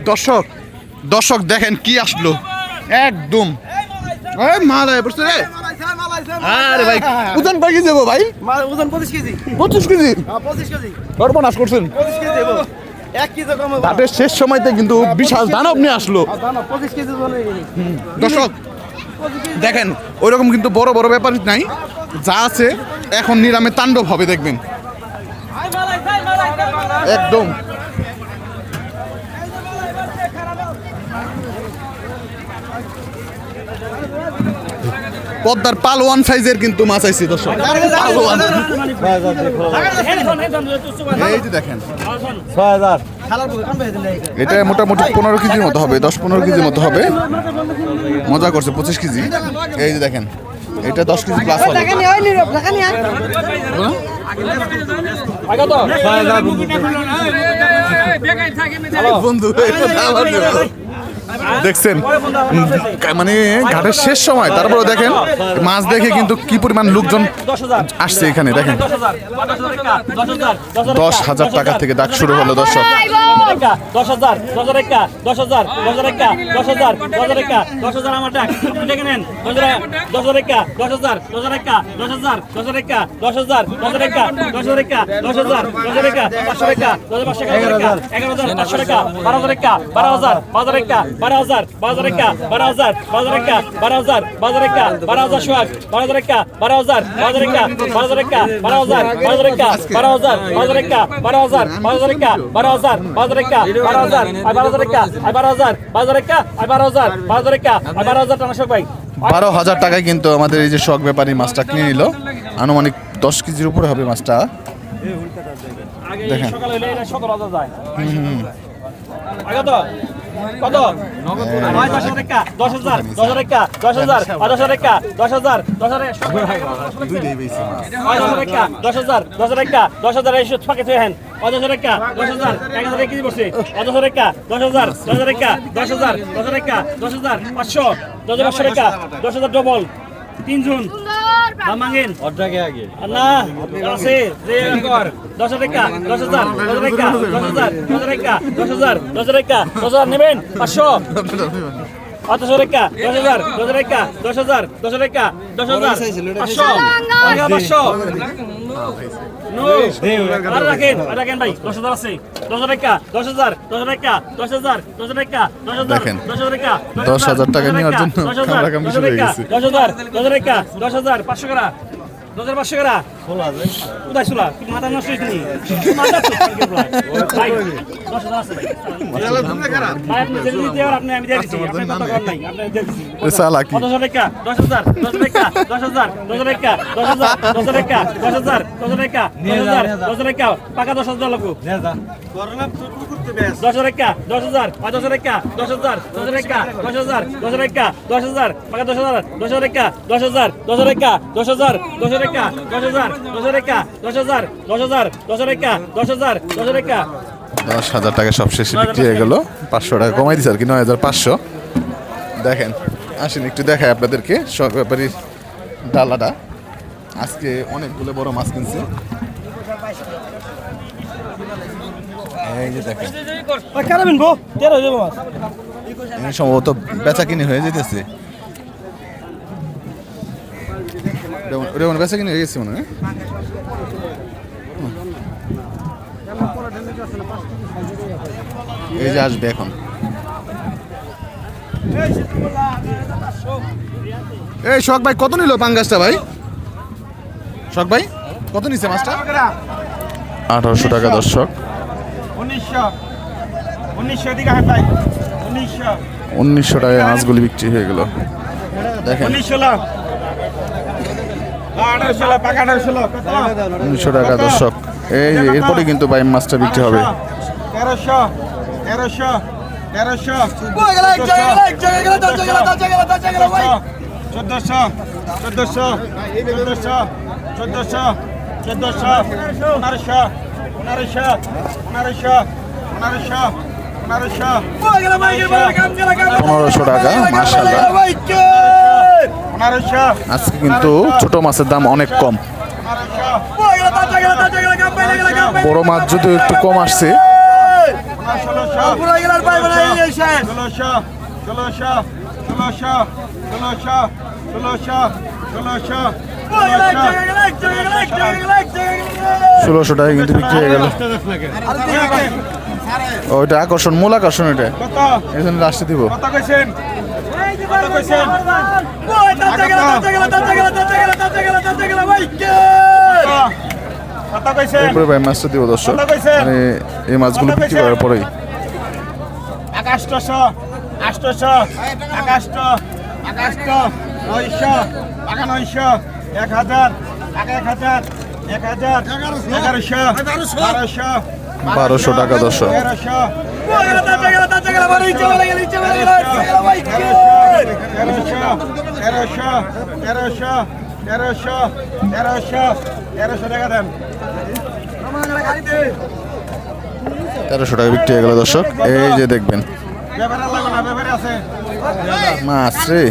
দর্শক দর্শক দেখেন কি আসলো একদম মালায় পড়ছে রে। আরে ভাই ওজন কয় কেজি দেবো ভাই? ওজন 25 কেজি। 25 কেজি? 25 কেজি। সর্বনাশ করছেন। 25 কেজি দেবো। 1 কেজি কম হবে। তাদের শেষ সময়তে কিন্তু বিশাল দানব নিয়ে আসলো। দানা 25 কেজি ধরে গেলি। দর্শক দেখেন ওইরকম কিন্তু বড় বড় ব্যাপার নাই, যা আছে এখন নিরামে তাণ্ডব হবে দেখবেন একদম। পদ্মার পালোয়ান সাইজের কিন্তু মাছ আইছে দর্শক, পালোয়ান। এই যে দেখেন 6000 এটা মোটামুটি 15 কেজির মতো হবে, 10-15 কেজির মতো হবে। মজা করছে 25 কেজি। এই যে দেখেন এটা 10 কেজি প্লাস হবে। বন্ধু দেখছেন মানে ঘাটের শেষ সময়, তারপরে দেখেন মাছ দেখে কিন্তু কি পরিমাণ লোকজন আসছে এখানে। দেখেন 10,000 টাকা থেকে ডাক শুরু হলো দর্শক। 10,000 আমার ডাক দেখে নেন। 10,000 10,000 12,000 টাকায় কিন্তু আমাদের এই যে শখ ব্যাপারী মাছটা কিনে নিল। আনুমানিক 10 কেজির উপরে হবে মাছটা। দেখেন কত 10,000 টাকা 10,000 এসে ফাঁকে থেকে হেন 10,000 টাকা 10,000 1000 কেজি পড়ছে 10,000 টাকা 10,000 টাকা 10,000 টাকা 10,000 500 10,500 টাকা 10,000 ডবল 3 জুন দাম মাঙ্গেন অর্ধেকে আগে না আছে যে কর 10,000 টাকা 10,000 টাকা 10,000 টাকা 10,000 টাকা 10,000 নেবেন 500 10,000 টাকা 10,000 টাকা 10,000 টাকা 10,000 500 রাখেন ভাই 10,000 আছে 10,000 টাকা 10,000 টাকা 10,000 টাকা 10,000 দেখেন টাকা 10,000 টাকা নেওয়ার জন্য কামড়াকামড়ি শুরু হয়ে গেছে। 10,000 টাকা 10,000 500 টাকা 10,500 টাকা কোথায় ছোলা কি মাথা নষ্ট হয়েছে মাথা ভাই 10,000 আছে ভাই আপনি যদি নিতে আর আপনি আমি দিয়ে দিচ্ছি আপনি কথা কর নাই আপনি দিয়ে দিচ্ছি চালাকি 10,000 টাকা 10,000 টাকা 10,000 টাকা 10,000 টাকা 10,000 টাকা 10,000 টাকা পাকা 10,000 লাগবো 10,000 টাকা 10,000 10,000 টাকা 10,000 টাকা 10,000 টাকা 10,000 পাকা 10,000 টাকা 10,000 টাকা 10,000 টাকা 10,000 টাকা 10,000 টাকা 10,000 টাকা 10,000 টাকা সব শেষে বিক্রি হয়ে গেল। 500 টাকা কমাই দিচ্ছে আর কি, 9,500। দেখেন আসেন একটু দেখাই আপনাদেরকে শখ ব্যাপারীর ডালাটা। আজকে অনেকগুলো বড় মাছ কিনছে। এই যে দেখেন সম্ভবত বেচা কিনে হয়ে যেতেছে, বেচা কিনে হয়ে গেছে মনে হয়। এই যে আসবে এখন। এই শখ ভাই কত নিল পাঙ্গাসটা ভাই? শখ ভাই কত নিছে মাছটা? 1800 টাকা দর্শক। 1900 টাকায় মাছগুলি বিক্রি হয়ে গেল। দেখেন 1900 টাকা দর্শক। এই যে এরপরে কিন্তু ভাই মাছটা বিক্রি হবে। 1300 1500 টাকা মাশাআল্লাহ। আজকে কিন্তু ছোট মাছের দাম অনেক কম। বড় মাছ যদি একটু কম আসছে ষোলোশো টাকা কিন্তু বিক্রি হয়ে গেল। ওইটা আকর্ষণ, মূল আকর্ষণ এটা, এখানে লাস্টে দিব। এরপরে ভাই মাছটা দিব দর্শক, মানে এই মাছগুলো বিক্রি করার পরেই। 800 800 800 900 900 1000 1000 1000 1100 1200 টাকা দর্শক। 1300 টাকা দেন। 1300 টাকা বিক্রি হয়ে গেল দর্শক। এই যে দেখবেন ব্যাপারে লাগবে না, ব্যাপারে আছে মাছ রে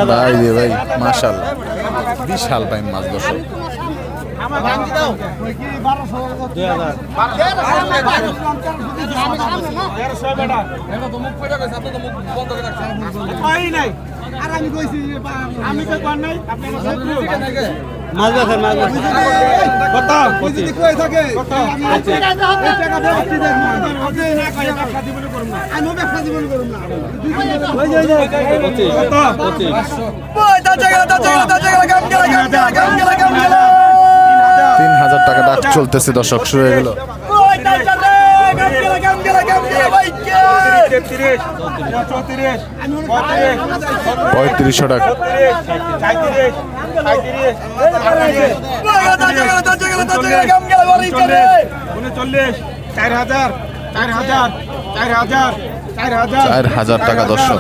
ভাই রে ভাই, মাশাআল্লাহ বিশাল ভাই মাছ দর্শক। আমার দাম দাও কি 1200 বেটা এটা তো মুখ পড়ে গেছে, আপনি তো মুখ বন্ধ করে রাখছেন। পাই নাই আর আমি কইছি আমি তো কোন নাই, আপনি আমার সব মাছ বেচেন, মাছ বেচেন কত যদি কই থাকে কত এই টাকা দাও, কি দেন ওই না কই ব্যবসা জীবন করব না, আমি ব্যবসা জীবন করব না। ওই যে 3000 টাকা ডাক চলতেছে দর্শক, শুরু হয়ে গেল। 3500 টাকা। 4000 টাকা দর্শক।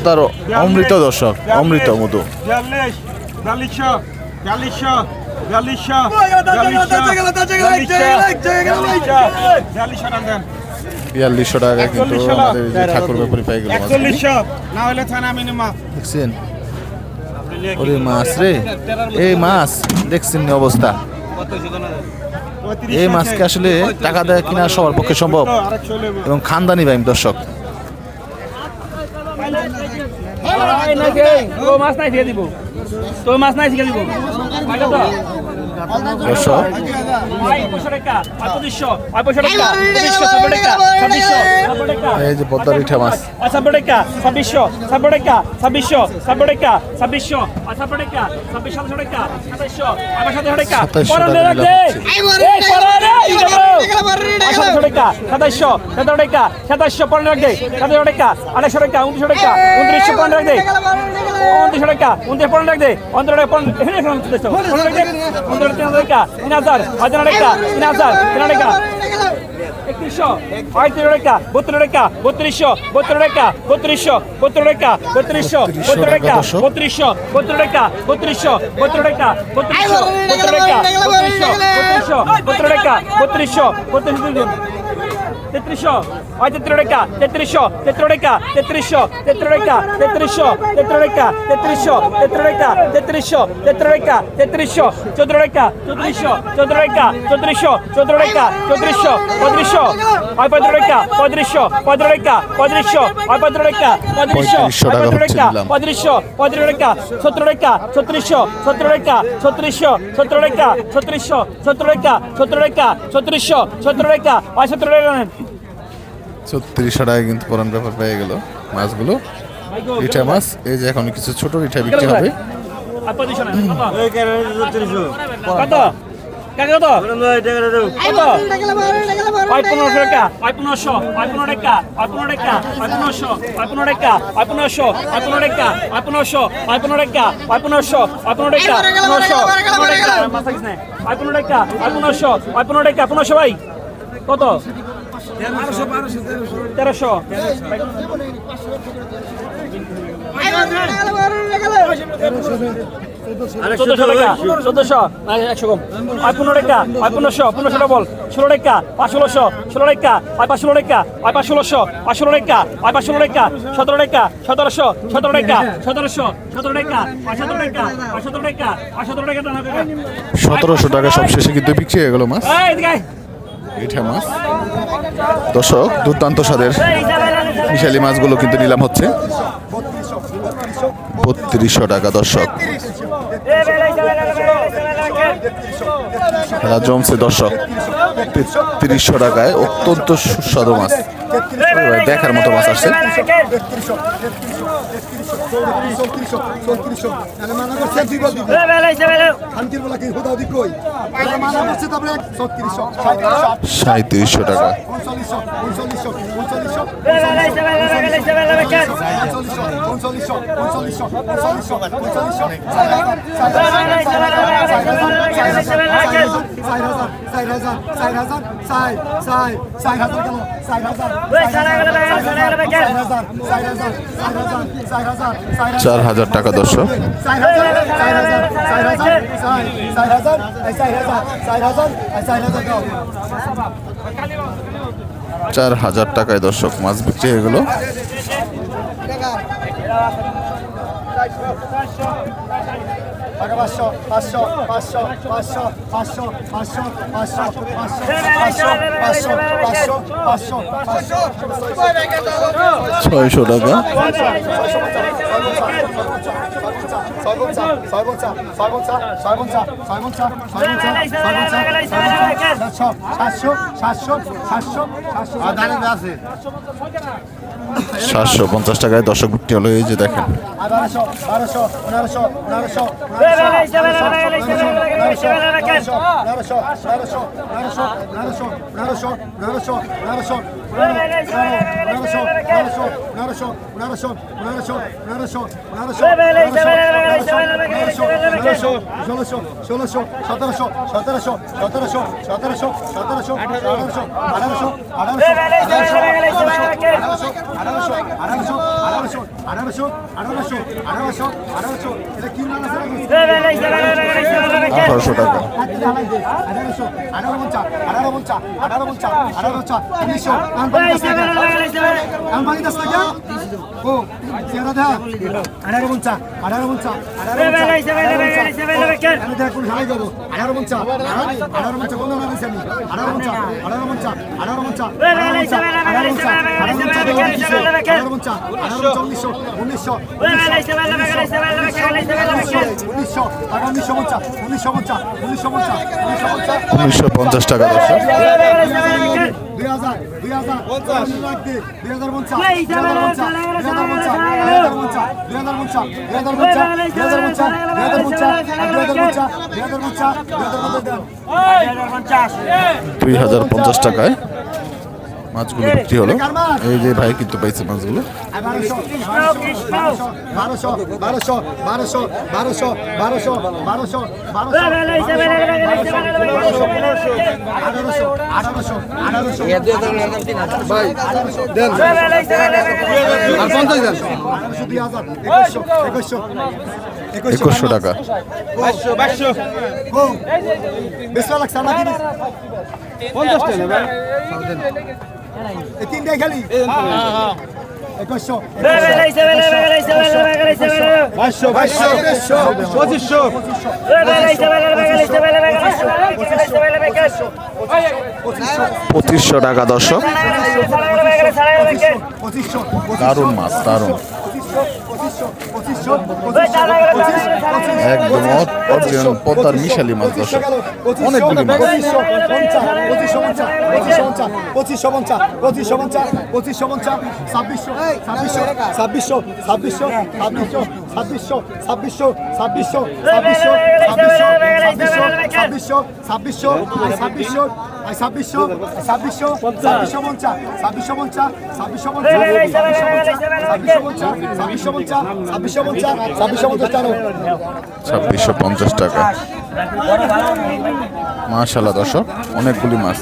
তার অমৃত দর্শক, অমৃত মধু। 4200 টাকা কিন্তু আমাদের যে ঠাকুর ব্যাপারী পেয়ে গেল। 4100 না হলে থানা আমি নিমা দেখছেন ওরে মাছ রে, এই মাছ দেখছেন নি অবস্থা। এই মাছকে আসলে টাকা দেয় কিনা সবার পক্ষে সম্ভব, এবং খানদানি ভাই দর্শক। মাছ নাই দিয়ে দিব, তো মাছ নাই শিখে দিব দর্শক 500 টাকা 2500 500 টাকা 2500 টাকা 2600 এই যে পদ্মার ইঠা মাছ 70 টাকা 2600 70 টাকা 2600 70 টাকা 2600 70 টাকা 2700 টাকা 2700 2700 টাকা 2700 টাকা এই পরারে 2700 টাকা 2700 17 টাকা 2700 15 রাখ দে 17 টাকা 2800 টাকা 2900 টাকা 2900 15 রাখ দে 2900 টাকা 29 15 রাখ দে 15 টাকা 15 টাকা 3000 1000 টাকা 3000 টাকা 3100 32 টাকা 32 টাকা 3200 32 টাকা 3200 32 টাকা 3200 32 টাকা 3200 32 টাকা 3200 32 টাকা 3200 32 টাকা 3200 32 টাকা 3200 3300 3300 33 টাকা 3300 33 টাকা 3300 33 টাকা 3300 33 টাকা 3300 33 টাকা 3300 33 টাকা 3300 14 টাকা 3400 14 টাকা 3400 14 টাকা 3400 3500 15 টাকা 3500 15 টাকা 3500 15 টাকা 3500 3500 15 টাকা 17 টাকা 3600 17 টাকা 3600 17 টাকা 3600 17 টাকা 17 টাকা 3600 17 টাকা 17 টাকা 3600 টাকা কিন্তু পুরান ব্যাপার পেয়ে গেল মাছগুলো। ইঠা মাছ এই যে এখন কিছু ছোট ইঠা বিক্রি হবে। কত কাকা কত কত 1500 টাকা 1500 15 টাকা 15 টাকা 1500 15 টাকা 1500 15 টাকা 1500 15 টাকা 1500 15 টাকা 15 টাকা 1500 15 টাকা 1500 ভাই কত 1300 1300 1400 টাকা 1400 100 কম 15 টাকা 1500 1500 ডবল 16 টাকা 516 16 টাকা 516 টাকা 516 516 টাকা 516 টাকা 17 টাকা 1700 17 টাকা 1700 17 টাকা 517 টাকা 517 টাকা 517 টাকা টানা টাকা 1700 টাকা সবশেষে কিন্তু বিক্রি হয়ে গেল মাছ। এই দিকে এটা মাছ দর্শক দুর্দান্ত স্বাদের মিশালি মাছগুলো কিন্তু নিলাম হচ্ছে 3200 টাকা দর্শক। খেলা জমছে দর্শক 3300 টাকায় অত্যন্ত সুস্বাদু মাছ, দেখার মতো মাছ আসছে। সাঁত্রিশশো টাকা। চার হাজার টাকা দর্শক। 4000 টাকায় দর্শক মাছ বিক্রি হয়ে গেল। ছয়শো টাকা। সাতশো 50 টাকায় দর্শক বিক্রি হলো। এই যে দেখেন আঠারোশো টাকা। উনিশশো 50 টাকা দর্শক। দুই 2050 টাকায় মাছগুলো বিক্রি হলো। এই যে ভাই কিন্তু পাইছে মাছগুলো। একুশশো টাকা। পঁচিশশো টাকা দর্শক। দারুণ মাছ, দারুণ একদম অরিজিনাল পদ্মার মিশালি মাছ দর্শক। অনেকগুলি মাছ। ছাব্বিশশো 50 টাকা। মাশাআল্লাহ দর্শক, অনেকগুলি মাছ।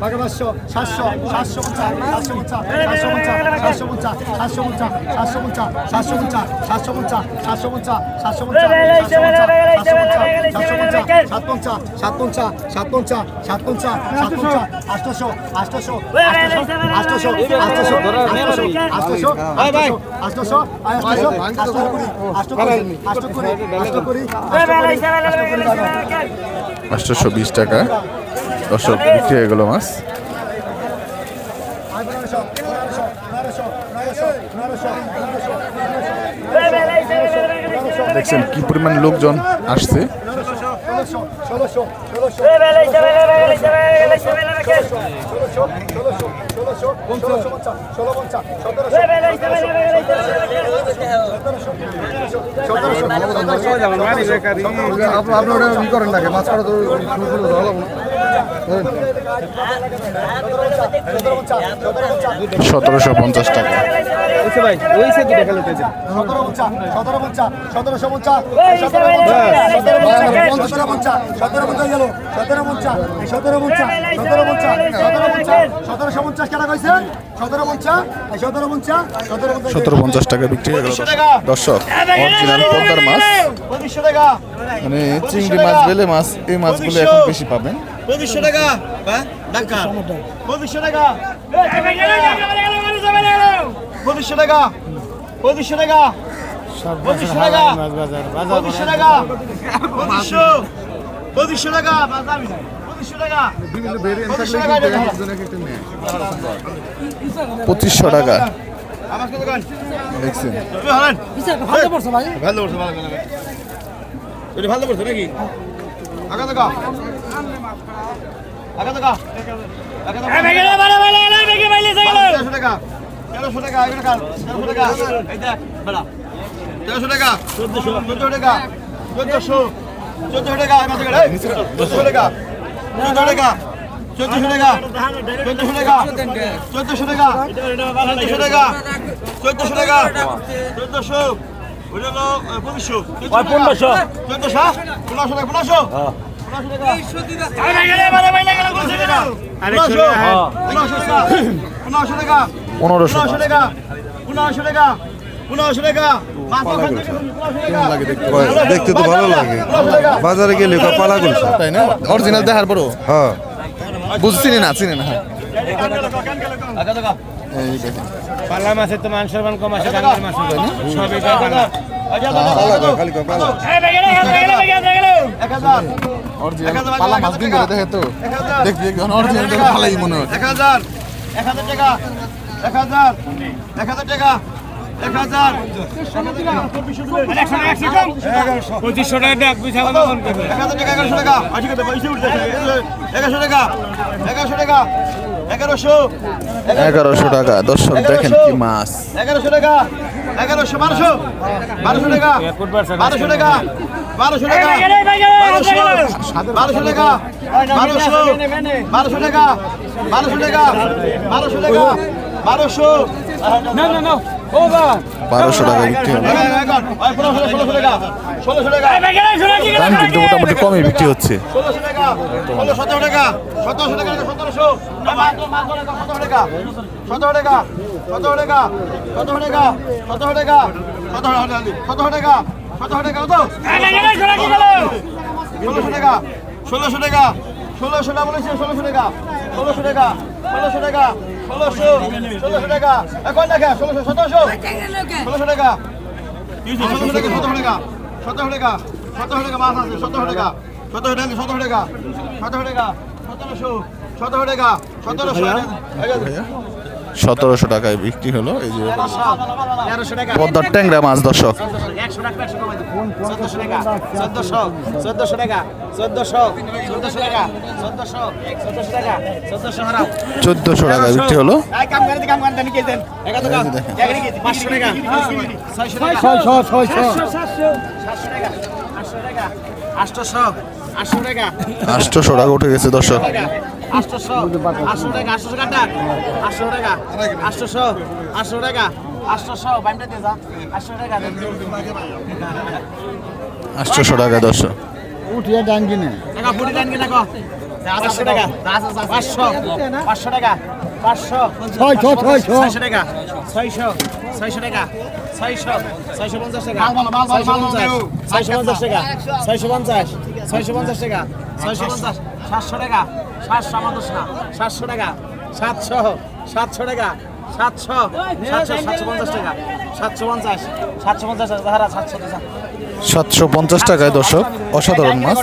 বাকি 500 700 750 750 820 টাকা দর্শক বিক্রি হয়ে গেল মাছ। দেখছেন কি পরিমাণ লোকজন আসছে। আপনারা কি করেন নাকি মাছ কাটা তো 1750 টাকা। ভাই ওই সে দুটো খেলে 1750 টাকা বিক্রি হয়ে গেল দর্শক। অরিজিনাল পদ্মার মাছ, মানে চিংড়ি মাছ, বেলে মাছ, এই মাছগুলো এখন বেশি পাবেন। 2500 টাকা হ্যাঁ ঢাকা 2500 টাকা 2500 টাকা 2500 টাকা 2500 টাকা 2500 টাকা 2500 টাকা বাজার 2500 টাকা বিভিন্ন ভেরিয়েন্ট থাকলে একজন এক একটা নেয় 2500 টাকা আমার কত গান দেখছেন। তুমি হলেন ভালো পড়ছো ভাই ভালো পড়ছো ভালো এটা ভালো পড়ছো নাকি আগা টাকা আগা টাকা আগা টাকা এই বেগে বড় বড় এই বেগে বাইলে যাইলো 1300 টাকা 1300 টাকা এই টাকা 1300 টাকা এই দেখ বড় 1300 টাকা 1400 টাকা 1400 1400 টাকা এই মাছ এই 1400 টাকা 1400 টাকা 1400 টাকা 1400 টাকা 1400 টাকা 1400 টাকা 1400 টাকা 1400 ওটা হলো 1500 1500 1400 1500 টাকা 1500 হ্যাঁ 1500 টাকা আরে গেলে বড় বাইলে গেল 1500 টাকা 1500 টাকা 1500 টাকা 1500 টাকা 1500 টাকা 1500 টাকা দেখতে তো ভালো লাগে, বাজারে গেলে পালা গুলছে তাই না? অরিজিনাল দেখার পরও হ্যাঁ বুঝছি না, চিনি না। হ্যাঁ এই দেখেন পালা মাছের তো মান সম্মান কম আছে, গাঙ্গের মাছ হয় না সবই পালা। খালি পালা অরিজিনাল পালা মাছ দিন করে দেখে তো দেখবি একদম অরিজিনাল দেখে ভালোই মনে হয়। 1000 টাকা 1000 টাকা 1000 2500 টাকা ডাক বুঝা কথা ফোন করবে 1000 টাকা 1100 টাকা আজকে তো পয়সা উঠছে 1100 টাকা 1100 টাকা 1100 1100 টাকা দর্শক দেখেন কি মাছ। 1100 টাকা 1100 1200 টাকা 1200 টাকা 1200 টাকা 1200 টাকা 1200 টাকা 1200 টাকা 1200 টাকা 1200 না না না ও বাবা 1200 টাকা বিক্রি হলো। 1600 টাকা 1600 টাকা দাম কিন্তু মোটামুটি কমই বিক্রি হচ্ছে। 1600 টাকা 17 টাকা 1700 টাকা 1700 17 টাকা 17 টাকা 17 টাকা 17 টাকা 17 টাকা 17 টাকা 17 টাকা কত 1600 টাকা 1600 টাকা 1600 টাকা বলেছি 1600 টাকা 1600 টাকা 1600 টাকা 1600 টাকা এখন দেখা 1600 1600 টাকা 1600 টাকা 17 টাকা 17 টাকা 17 টাকা মাছ আছে 17 টাকা 17 টাকা 17 টাকা 17 টাকা 1700 টাকা 1700 টাকায় বিক্রি হলো। এই যে 1300 টাকা পদ্মার ট্যাংরা মাছ দর্শক 100 টাকা 100 টাকা 1400 টাকা 1400 টাকা 1400 টাকা 1400 হারাও 1400 টাকায় বিক্রি হলো। এই কাম করে নিকে দেন 1 টাকা 500 টাকা 600 টাকা 700 টাকা 800 টাকা 800 টাকা 800 টাকা উঠে গেছে দর্শক। 800 টাকা 800 টাকা 800 টাকা 800 টাকা 800 বাইমটা দে যা 800 টাকা 800 টাকা দর্শক। টাকা ফুটি দেন কি না 500 টাকা 500 500 টাকা 500 600 টাকা 600 600 টাকা 600 650 টাকা 650 টাকা 650 650 টাকা 650 700 টাকা 700 আমার দোষ না 700 টাকা 700 700 টাকা 700 750 টাকা 750 750 টাকা 700 750 টাকায় দর্শক অসাধারণ মাছ।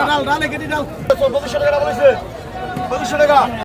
ডাল ডাল কেটে ডাল 2500 টাকা বলেছে 2500 টাকা